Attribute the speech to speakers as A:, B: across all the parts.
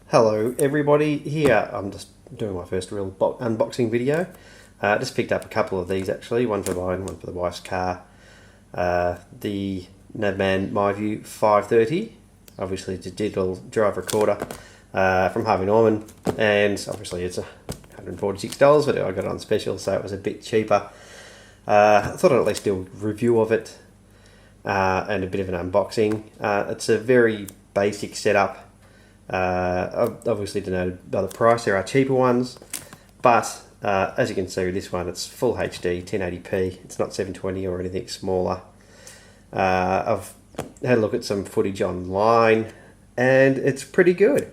A: Hello everybody, here I'm just doing my first real unboxing video. Just picked up a couple of these actually, one for mine, one for the wife's car. The Navman MiVue 530, obviously it's a digital drive recorder from Harvey Norman, and obviously it's $146, but I got it on special so it was a bit cheaper. I thought I'd at least do a review of it and a bit of an unboxing. It's a very basic setup. Obviously denoted by the price. There are cheaper ones, but as you can see with this one, it's full HD 1080p. It's not 720 or anything smaller. I've had a look at some footage online and it's pretty good.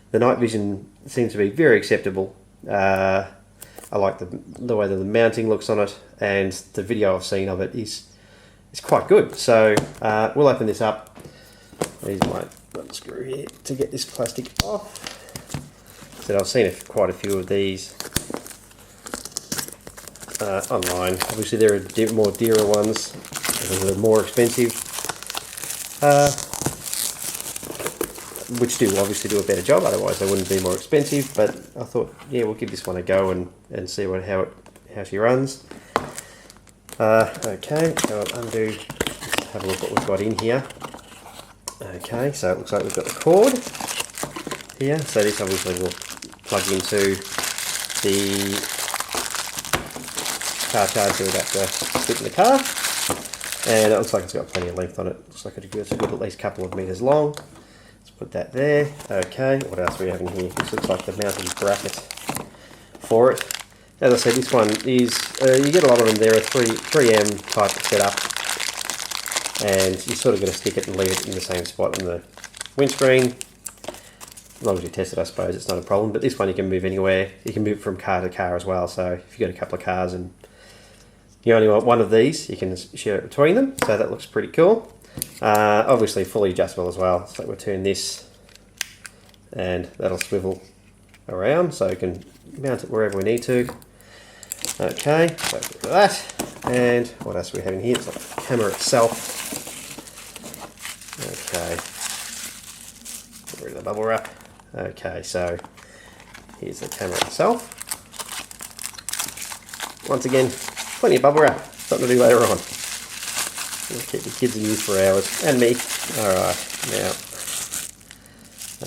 A: The night vision seems to be very acceptable. I like the way that the mounting looks on it, and the video I've seen of it is quite good. So we'll open this up. Here's my screw here to get this plastic off. So I've seen quite a few of these online. Obviously there are more dearer ones, they're more expensive, which do obviously do a better job, otherwise they wouldn't be more expensive. But I thought, yeah, we'll give this one a go and see how she runs. Okay, so I'll undo, let's have a look what we've got in here. Okay, so it looks like we've got the cord here. So this obviously will plug into the car charger adapter fit in the car, and it looks like it's got plenty of length on it. Looks like it's a good at least couple of meters long. Let's put that there. Okay, what else do we have in here? This looks like the mounting bracket for it. As I said, this one is you get a lot of them. They're a 3M type setup, and you sort of got to stick it and leave it in the same spot on the windscreen. As long as you test it, I suppose it's not a problem. But this one you can move anywhere. You can move from car to car as well. So if you've got a couple of cars and you only want one of these, you can share it between them. So that looks pretty cool. Obviously fully adjustable as well. So we'll turn this and that'll swivel around so you can mount it wherever we need to. Okay, so get rid of that. And what else do we have in here? It's like the camera itself. Okay, get rid of the bubble wrap. Okay, so here's the camera itself. Once again, plenty of bubble wrap, something to do later on. We'll keep the kids amused for hours, and me. Alright, now.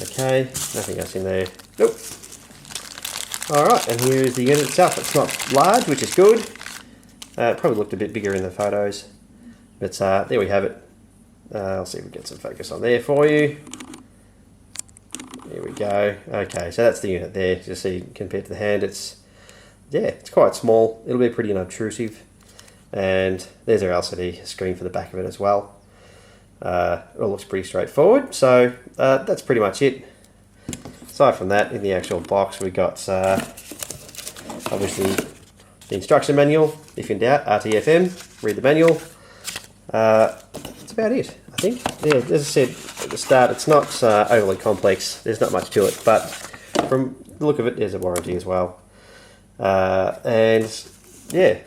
A: Okay, nothing else in there. Nope. Alright, and here is the unit itself. It's not large, which is good. It probably looked a bit bigger in the photos, but there we have it. I'll see if we get some focus on there for you. There we go. Okay, so that's the unit there. Just see compared to the hand, it's quite small. It'll be pretty unobtrusive, and there's our LCD screen for the back of it as well. It all looks pretty straightforward. So that's pretty much it. Aside from that, in the actual box, we got obviously the instruction manual. If in doubt, RTFM, read the manual. That's about it, I think. Yeah, as I said at the start, it's not overly complex. There's not much to it, but from the look of it, there's a warranty as well. And yeah,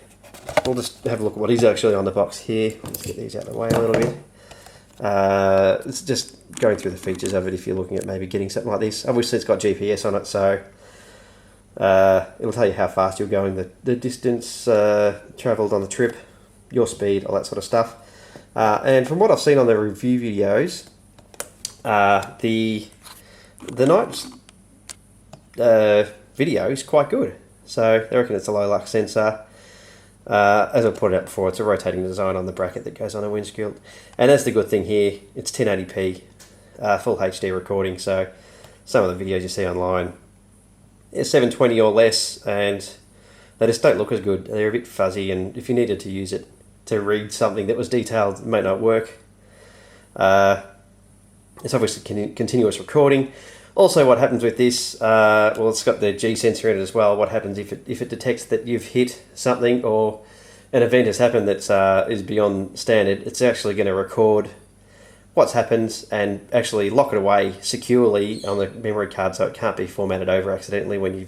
A: we'll just have a look at what is actually on the box here. Let's get these out of the way a little bit. It's just going through the features of it if you're looking at maybe getting something like this. Obviously it's got GPS on it, so it'll tell you how fast you're going, the distance travelled on the trip, your speed, all that sort of stuff. And from what I've seen on the review videos, the night video is quite good. So they reckon it's a low lux sensor. As I put it out before, it's a rotating design on the bracket that goes on a windshield. And that's the good thing here, it's 1080p, full HD recording. So some of the videos you see online, it's 720 or less, and they just don't look as good. They're a bit fuzzy, and if you needed to use it to read something that was detailed, it may not work. It's obviously continuous recording. Also, what happens with this, well, it's got the G sensor in it as well. What happens if it detects that you've hit something or an event has happened that is beyond standard, it's actually going to record what's happened and actually lock it away securely on the memory card so it can't be formatted over accidentally when you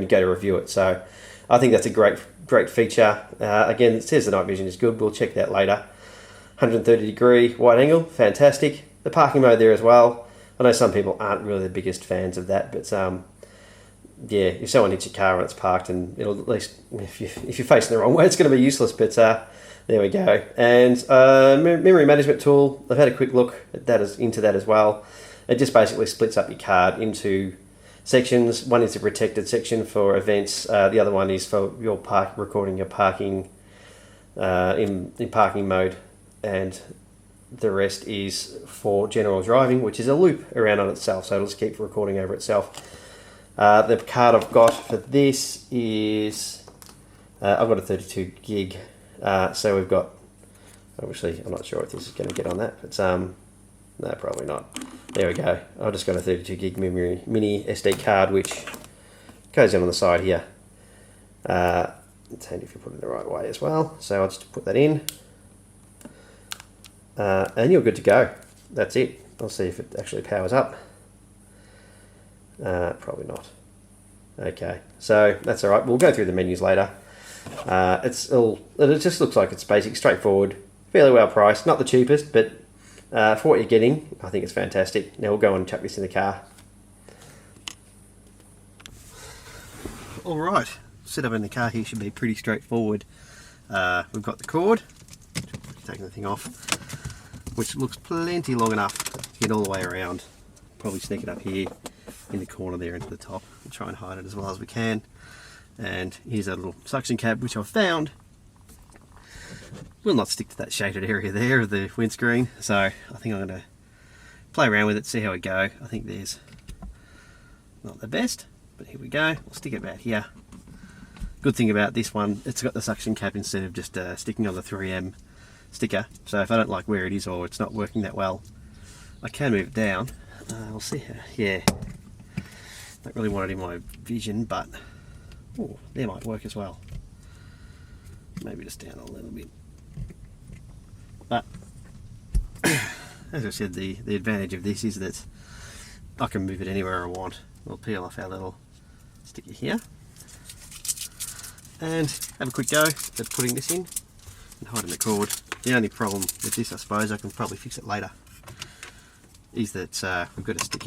A: go to review it. So I think that's a great feature. Again, it says the night vision is good. We'll check that later. 130 degree wide angle, fantastic. The parking mode there as well. I know some people aren't really the biggest fans of that, but yeah, if someone hits your car and it's parked, and it'll at least, if you're facing the wrong way, it's going to be useless. But there we go. And memory management tool. I've had a quick look at that into that as well. It just basically splits up your card into sections. One is a protected section for events. The other one is for your recording your parking in parking mode, and the rest is for general driving, which is a loop around on itself, so it'll just keep recording over itself. The card I've got for this is I've got a 32 gig, so we've got, obviously I'm not sure if this is going to get on that, but no, probably not. There we go. I've just got a 32 gig memory mini SD card, which goes in on the side here. It's handy if you put it the right way as well. So I'll just put that in, and you're good to go. That's it. I'll see if it actually powers up. Probably not. Okay, so that's all right. We'll go through the menus later. It just looks like it's basic, straightforward, fairly well priced. Not the cheapest, but for what you're getting, I think it's fantastic. Now we'll go and chuck this in the car. All right, setup in the car here should be pretty straightforward. We've got the cord, taking the thing off, which looks plenty long enough to get all the way around. Probably sneak it up here in the corner there into the top and try and hide it as well as we can. And here's a little suction cap, which I've found will not stick to that shaded area there of the windscreen, so I think I'm going to play around with it, see how we go. I think there's not the best, but here we go. We'll stick it about here. Good thing about this one, it's got the suction cap instead of just sticking on the 3M sticker, so if I don't like where it is or it's not working that well, I can move it down. We'll see how, yeah, don't really want it in my vision, but oh, there might work as well. Maybe just down a little bit. But as I said, the advantage of this is that I can move it anywhere I want. We'll peel off our little sticker here and have a quick go at putting this in and hiding the cord. The only problem with this, I suppose, I can probably fix it later, is that we've got to stick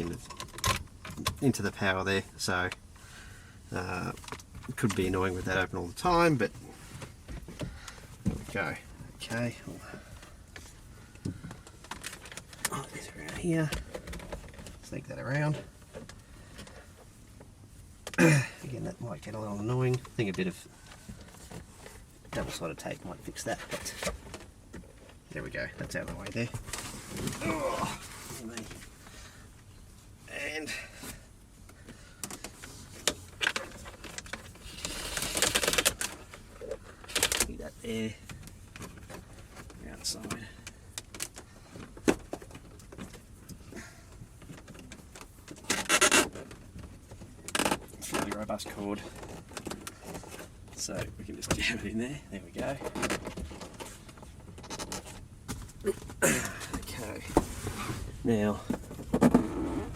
A: into the power there, so it could be annoying with that open all the time, but there we go. Okay, oh, this around here, sneak that around. Again, that might get a little annoying. I think a bit of double-sided tape might fix that, but there we go, that's out of the way there. Oh, and see that there, outside. It's a really robust cord, so we can just jam it in there. There we go. Okay, now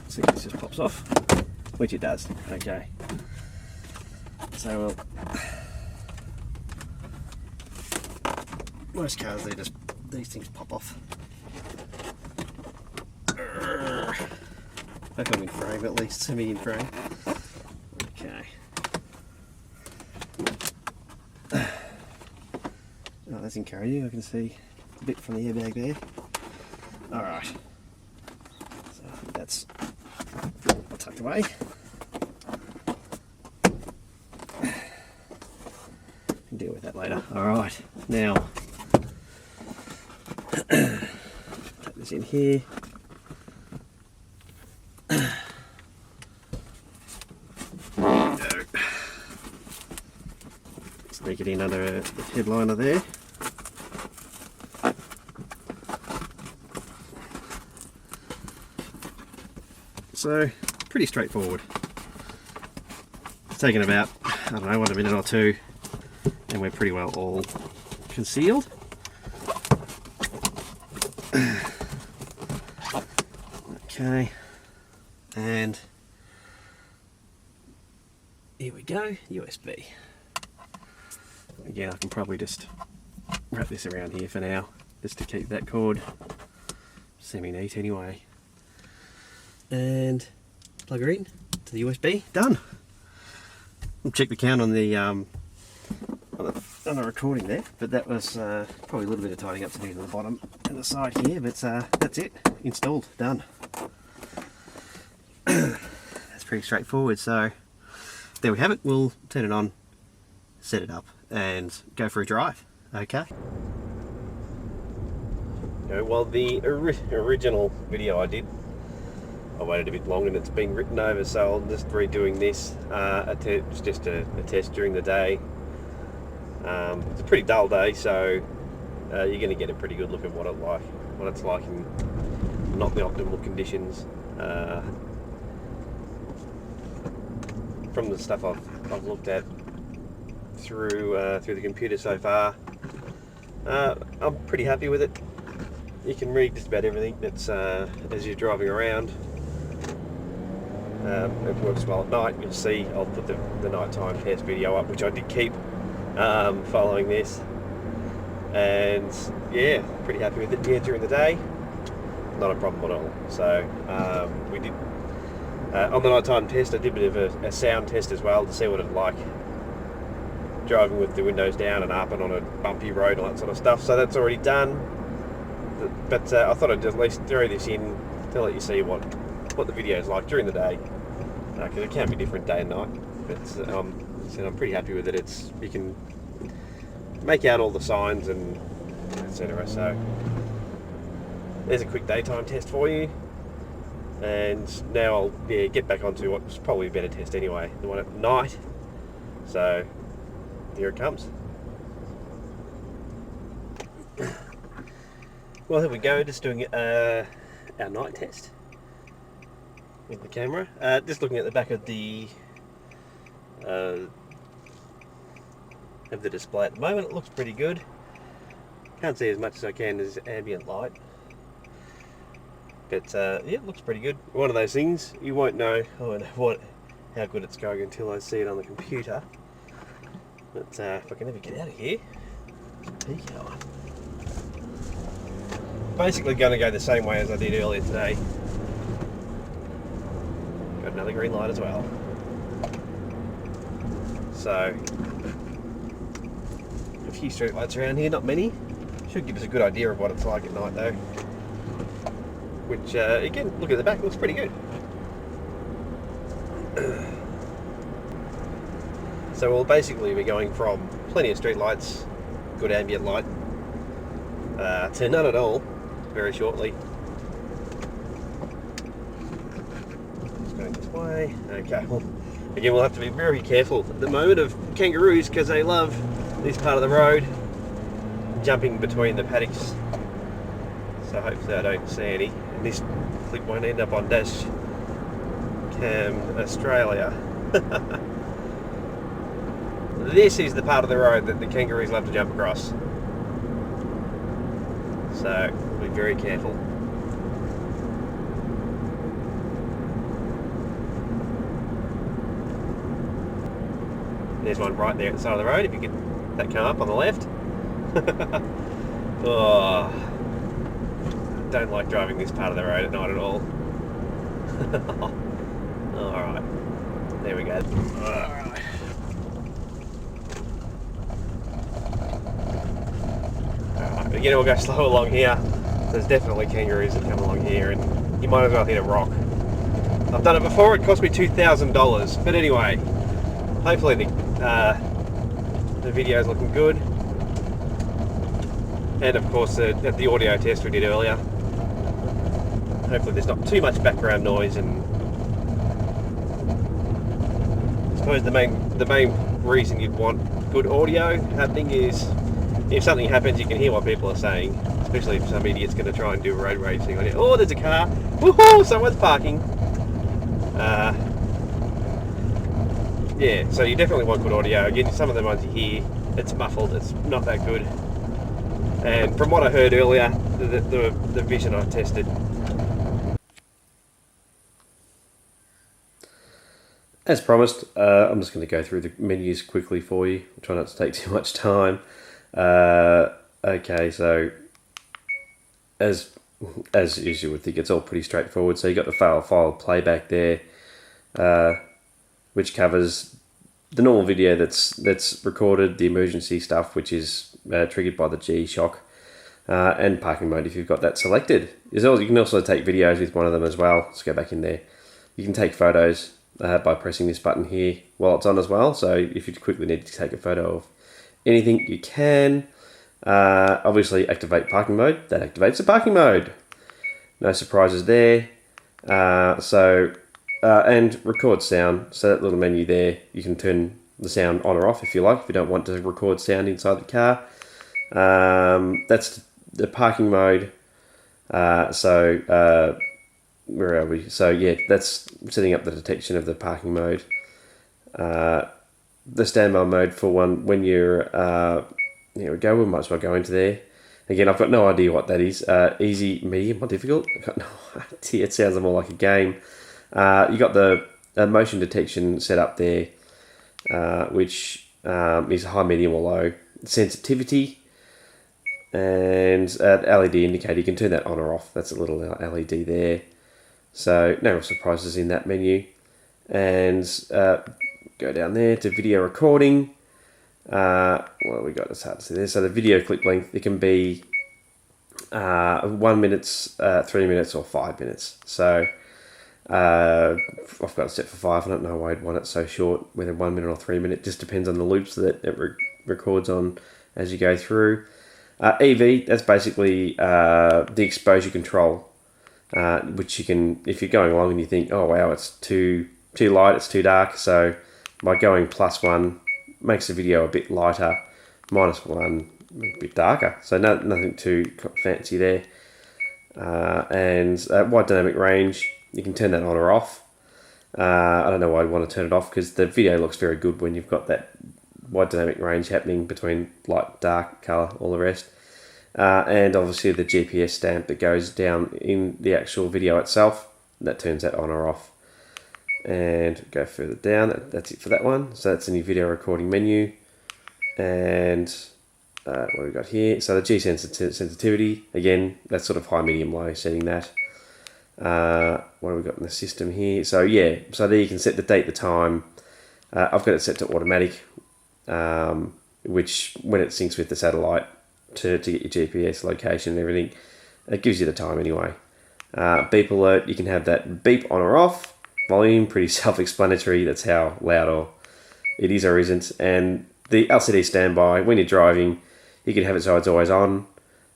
A: see if this just pops off, which it does. Okay, so most cars, these things pop off. Hope I'm in frame, at least semi in frame. Okay. Oh, that's encouraging. I can see a bit from the airbag there. All right. So I think that's all tucked away. Can deal with that later. All right. Now, take this in here. Sneak it in under the headliner there. So, pretty straightforward. It's taken about, I don't know, a minute or two, and we're pretty well all concealed. Okay, and here we go, USB. Again, I can probably just wrap this around here for now, just to keep that cord semi-neat anyway. and plug her in to the USB. Done. We'll check the count on the recording there, but that was probably a little bit of tidying up to do to the bottom and the side here, but that's it. Installed. Done. That's pretty straightforward. So there we have it. We'll turn it on, set it up, and go for a drive. Okay. Well, the original video I did, I waited a bit long and it's been written over, so I'm just redoing this. It's just a test during the day. It's a pretty dull day, so you're going to get a pretty good look at what it's like in not the optimal conditions. From the stuff I've looked at through the computer so far, I'm pretty happy with it. You can read just about everything that's as you're driving around. It works well at night. You'll see I'll put the nighttime test video up, which I did keep following this, and yeah, pretty happy with it. Yeah, during the day, not a problem at all. So we did on the nighttime test, I did a bit of a sound test as well to see what it's like driving with the windows down and up and on a bumpy road and all that sort of stuff. So that's already done, but I thought I'd at least throw this in to let you see what the video is like during the day, because it can be different day and night. But so I'm pretty happy with it. You can make out all the signs and etc. So there's a quick daytime test for you. And now I'll get back onto what's probably a better test anyway, the one at night. So here it comes. Well, here we go, just doing our night test with the camera. Just looking at the back of the display at the moment. It looks pretty good. Can't see as much as I can as ambient light. But yeah, it looks pretty good. One of those things you won't know how good it's going until I see it on the computer. But if I can ever get out of here, peek hour. Basically going to go the same way as I did earlier today. Got another green light as well. So a few street lights around here, not many. Should give us a good idea of what it's like at night though. Which, again, look at the back, looks pretty good. So we'll basically be going from plenty of street lights, good ambient light, to none at all, very shortly. Just going this way. Okay, well, again, we'll have to be very careful at the moment of kangaroos, because they love this part of the road, jumping between the paddocks. So hopefully I don't see any. And this clip won't end up on Dash Cam Australia. This is the part of the road that the kangaroos love to jump across. So be very careful. There's one right there at the side of the road, if you get that come up on the left. Oh, don't like driving this part of the road at night at all. Alright, there we go. Alright. Alright, again, we'll go slow along here. There's definitely kangaroos that come along here, and you might as well hit a rock. I've done it before, it cost me $2,000, but anyway, hopefully the video is looking good. And of course at the audio test we did earlier, hopefully there's not too much background noise. And I suppose the main reason you'd want good audio happening is if something happens you can hear what people are saying, especially if some idiot's going to try and do road rage thing on you. Oh, there's a car, woohoo, someone's parking. Yeah, so you definitely want good audio. Again, some of the ones you hear, it's muffled, it's not that good. And from what I heard earlier, the vision I tested. As promised, I'm just going to go through the menus quickly for you. I'll try not to take too much time. Okay, so as as you would think, it's all pretty straightforward. So you got the file playback there, which covers the normal video that's recorded, the emergency stuff, which is triggered by the G-Shock, and parking mode if you've got that selected. You can also take videos with one of them as well. Let's go back in there. You can take photos by pressing this button here while it's on as well. So if you quickly need to take a photo of anything, you can. Obviously activate parking mode. That activates the parking mode. No surprises there. And record sound. So that little menu there, you can turn the sound on or off if you like, if you don't want to record sound inside the car. That's the parking mode. Where are we? So yeah, that's setting up the detection of the parking mode. The standby mode for when you're, here we go, we might as well go into there. Again, I've got no idea what that is. Easy, medium, or difficult? I've got no idea. It sounds more like a game. You got the motion detection set up there, which is high, medium, or low. Sensitivity, and LED indicator. You can turn that on or off. That's a little LED there. So no real surprises in that menu. And go down there to video recording. What have we got? It's hard to see there. So the video clip length, it can be 1 minute, 3 minutes, or 5 minutes. So I've got it set for 5. I don't know why I'd want it so short, whether 1 minute or 3 minutes. Just depends on the loops that it records on as you go through. EV, that's basically the exposure control, which you can, if you're going along and you think, oh wow, it's too light, it's too dark. So by going +1 makes the video a bit lighter, -1 a bit darker. So nothing too fancy there. And wide dynamic range, you can turn that on or off. I don't know why I'd want to turn it off, because the video looks very good when you've got that wide dynamic range happening between light, dark, colour, all the rest. And obviously the GPS stamp that goes down in the actual video itself, that turns that on or off. And go further down, that's it for that one. So that's the new video recording menu. And what have we got here? So the G sensitivity, again, that's sort of high, medium, low, setting that. What have we got in the system here? So yeah, so there you can set the date, the time. I've got it set to automatic, which when it syncs with the satellite to get your GPS location and everything, it gives you the time anyway. Beep alert, you can have that beep on or off. Volume, pretty self-explanatory. That's how loud it is or isn't. And the LCD standby, when you're driving, you can have it so it's always on,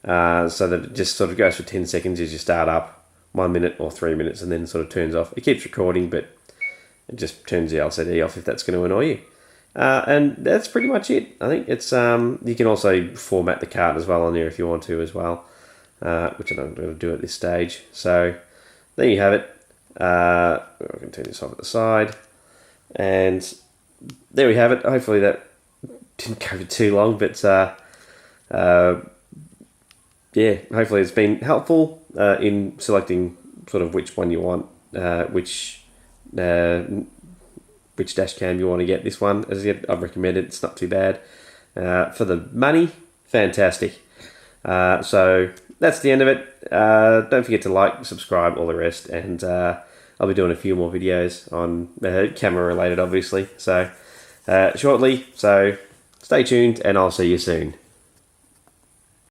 A: so that it just sort of goes for 10 seconds as you start up, 1 minute or 3 minutes, and then sort of turns off. It keeps recording, but it just turns the LCD off if that's going to annoy you. And that's pretty much it. I think it's you can also format the card as well on there if you want to as well, which I don't going to do at this stage. So there you have it. I can turn this off at the side, and there we have it. Hopefully that didn't go for too long, but yeah, hopefully it's been helpful in selecting sort of which one you want, which dash cam you want to get. This one, as I've recommended, it's not too bad. For the money, fantastic. So that's the end of it. Don't forget to like, subscribe, all the rest, and I'll be doing a few more videos on camera related, obviously, so shortly. So stay tuned, and I'll see you soon.